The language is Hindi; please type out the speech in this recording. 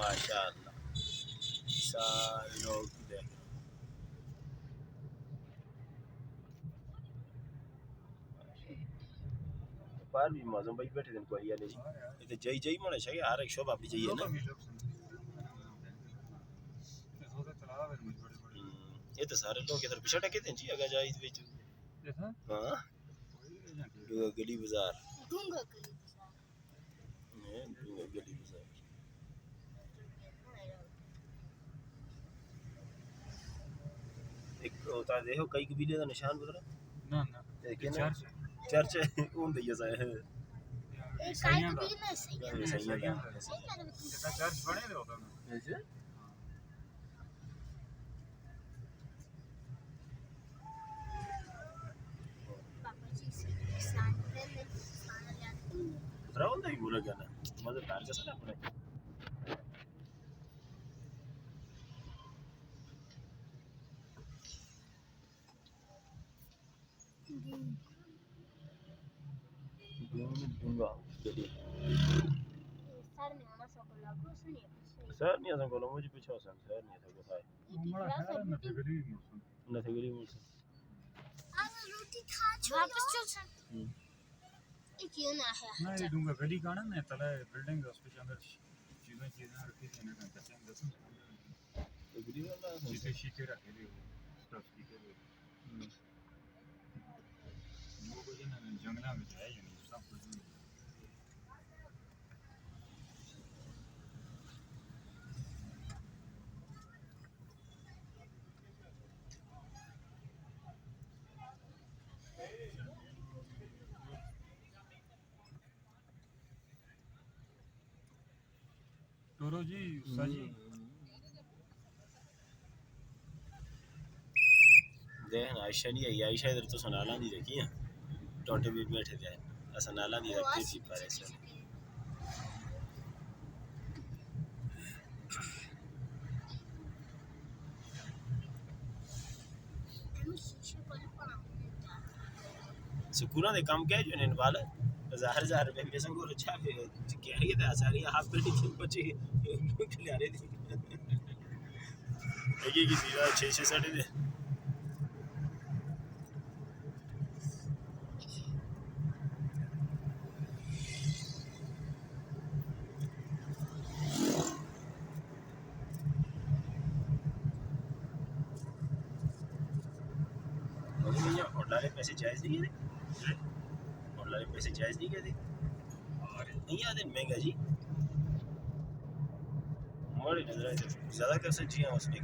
माशाअल्लाह सारे लोग देख बाहर भी मौजूद भाई बैठे दिन कोई वाले ये तो जई जई होना चाहिए हर एक शोभा अपनी चाहिए ना ये तो सारे लोग इधर पिछड़ के थे जी अगर जाए इस बीच हां गली बाजार दूंगा गली बाजार एक होता देखो कई कबीले का निशान बदला ना ना चर्च होंदे ही ऐसा है सही चर्च बने दे होगा ऐसे पापा जी उतरा होंदा ही बोला क्या ना मदद कार कैसा ना पड़े दूंगा चलिए सर नहीं आसान कोलो मुझे पीछे आसान सर नहीं था कोई हमारा खैर न थे गली मुर्सन आज रोटी खा छो वापस चल सर ये क्यों ना है ना ये दूंगा गली का ना मैं तला बिल्डिंग उस पे अंदर चीजें रखी थी ना कच्चे अंदर तो गली वाला शीशे रखे थे स्टफ की के वो कुछ ना जंगला में जाए या नहीं सब कुछ टोरो जी साजी देख आयशा नहीं आई आयशा इधर तो सुनाला नहीं देखी है टोटे भी बैठे थे ऐसा नाला नहीं रखती थी पर ऐसे सुकूना दे काम क्या जो ने वाला हजार रुपए में संग और अच्छा क्या है ये सारी हाफ पेटी थी बच्चे खिला रहे थे ये की सीधा 6 साढ़े दे ऑनलाइन पैसे जायज नहीं है ऑनलाइन पैसे जायज नहीं कहते और यहाँ दिन महंगा जी हमारे ज़्यादा कर सकती हैं उसने